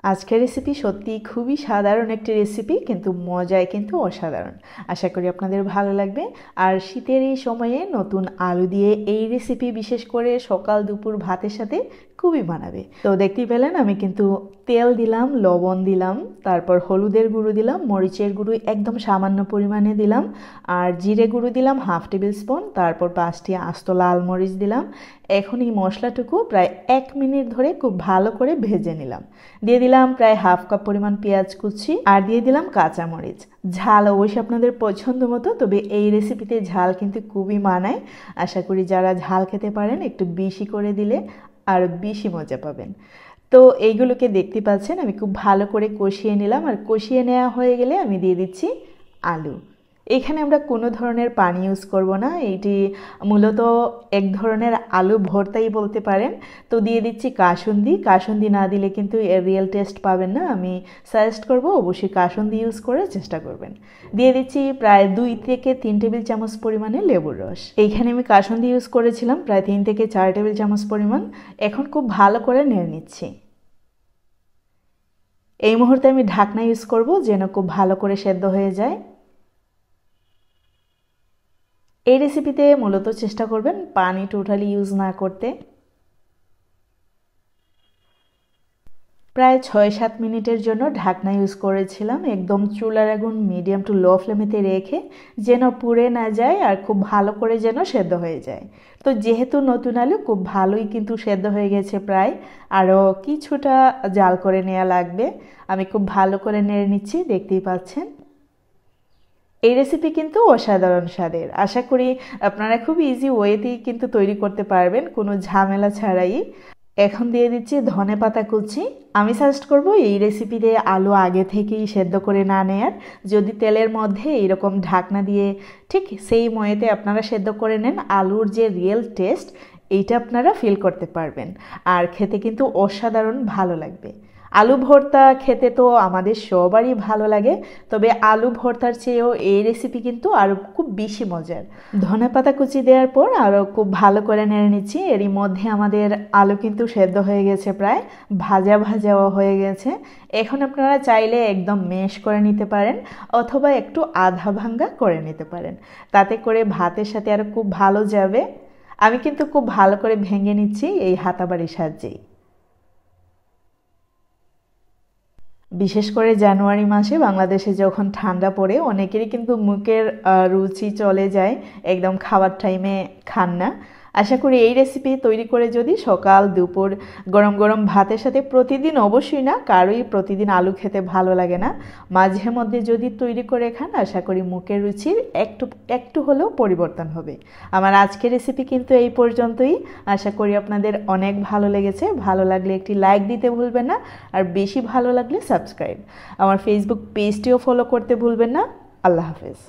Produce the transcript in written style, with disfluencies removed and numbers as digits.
আজকের রেসিপি সত্যি খুবই সাধারণ একটি রেসিপি, কিন্তু মজায় কিন্তু অসাধারণ। আশা করি আপনাদের ভালো লাগবে। আর শীতের এই সময়ে নতুন আলু দিয়ে এই রেসিপি বিশেষ করে সকাল দুপুর ভাতের সাথে খুবই মানাবে। তো দেখতেই পেলেন আমি কিন্তু তেল দিলাম, লবণ দিলাম, তারপর হলুদের গুঁড়ো দিলাম, মরিচের গুঁড়ো একদম সামান্য পরিমাণে দিলাম, আর জিরে গুঁড়ো দিলাম হাফ টেবিল স্পুন, তারপর 5টি আস্ত লাল মরিচ দিলাম। এখন এই মশলাটুকু প্রায় 1 মিনিট ধরে খুব ভালো করে ভেজে নিলাম। দিয়ে দিলাম প্রায় হাফ কাপ পরিমাণ পেঁয়াজ কুচি, আর দিয়ে দিলাম কাঁচামরিচ। ঝাল অবশ্যই আপনাদের পছন্দ মতো, তবে এই রেসিপিতে ঝাল কিন্তু খুবই মানায়। আশা করি যারা ঝাল খেতে পারেন একটু বেশি করে দিলে আর বেশি মজা পাবেন। তো এইগুলোকে দেখতে পাচ্ছেন আমি খুব ভালো করে কষিয়ে নিলাম, আর কষিয়ে নেওয়া হয়ে গেলে আমি দিয়ে দিচ্ছি আলু। এখানে আমরা কোনো ধরনের পানি ইউজ করব না, এইটি মূলত এক ধরনের আলু ভর্তাই বলতে পারেন। তো দিয়ে দিচ্ছি কাসুন্দি। কাসুন্দি না দিলে কিন্তু এর রিয়েল টেস্ট পাবেন না। আমি সাজেস্ট করব অবশ্যই কাসুন্দি ইউজ করে চেষ্টা করবেন। দিয়ে দিচ্ছি প্রায় 2 থেকে 3 টেবিল চামচ পরিমাণে লেবুর রস। এইখানে আমি কাসুন্দি ইউজ করেছিলাম প্রায় 3 থেকে 4 টেবিল চামচ পরিমাণ। এখন খুব ভালো করে নেড়ে নিচ্ছি। এই মুহূর্তে আমি ঢাকনা ইউজ করব যেন খুব ভালো করে সেদ্ধ হয়ে যায়। এই রেসিপিতে মূলত চেষ্টা করবেন পানি টোটালি ইউজ না করতে। প্রায় 6-7 মিনিটের জন্য ঢাকনা ইউজ করেছিলাম, একদম চুলার আগুন মিডিয়াম টু লো ফ্লেমেতে রেখে, যেন পুড়ে না যায় আর খুব ভালো করে যেন সেদ্ধ হয়ে যায়। তো যেহেতু নতুন আলু খুব ভালোই কিন্তু সেদ্ধ হয়ে গেছে, প্রায় আরও কিছুটা জাল করে নেওয়া লাগবে। আমি খুব ভালো করে নেড়ে নিচ্ছি, দেখতেই পাচ্ছেন। এই রেসিপি কিন্তু অসাধারণ স্বাদের। আশা করি আপনারা খুব ইজি ওয়েতেই কিন্তু তৈরি করতে পারবেন, কোনো ঝামেলা ছাড়াই। এখন দিয়ে দিচ্ছি ধনেপাতা কুচি। আমি সাজেস্ট করব এই রেসিপিতে আলু আগে থেকেই সেদ্ধ করে না নেয়ার। যদি তেলের মধ্যে এরকম ঢাকনা দিয়ে ঠিক সেই ময়েতে আপনারা সেদ্ধ করে নেন, আলুর যে রিয়েল টেস্ট এইটা আপনারা ফিল করতে পারবেন, আর খেতে কিন্তু অসাধারণ ভালো লাগবে। আলু ভর্তা খেতে তো আমাদের সবারই ভালো লাগে, তবে আলু ভর্তার চেয়েও এই রেসিপি কিন্তু আরও খুব বেশি মজার। ধনেপাতা কুচি দেওয়ার পর আরও খুব ভালো করে নেড়ে নিচ্ছি। এরই মধ্যে আমাদের আলু কিন্তু সেদ্ধ হয়ে গেছে, প্রায় ভাজা ভাজাও হয়ে গেছে। এখন আপনারা চাইলে একদম ম্যাশ করে নিতে পারেন, অথবা একটু আধা ভাঙ্গা করে নিতে পারেন, তাতে করে ভাতের সাথে আরও খুব ভালো যাবে। আমি কিন্তু খুব ভালো করে ভেঙে নিচ্ছি এই হাতাবাড়ির সাহায্যেই। বিশেষ করে জানুয়ারি মাসে বাংলাদেশে যখন ঠান্ডা পড়ে, অনেকেরই কিন্তু মুখের রুচি চলে যায়, একদম খাবার টাইমে খান না। আশা করি এই রেসিপি তৈরি করে যদি সকাল দুপুর গরম গরম ভাতের সাথে, প্রতিদিন অবশ্যই না, কারোই প্রতিদিন আলু খেতে ভালো লাগে না, মাঝে মধ্যে যদি তৈরি করে খান, আশা করি মুখের রুচির একটু হলেও পরিবর্তন হবে। আমার আজকের রেসিপি কিন্তু এই পর্যন্তই। আশা করি আপনাদের অনেক ভালো লেগেছে। ভালো লাগলে একটি লাইক দিতে ভুলবেন না, আর বেশি ভালো লাগলে সাবস্ক্রাইব। আমার ফেসবুক পেজটিও ফলো করতে ভুলবেন না। আল্লাহ হাফেজ।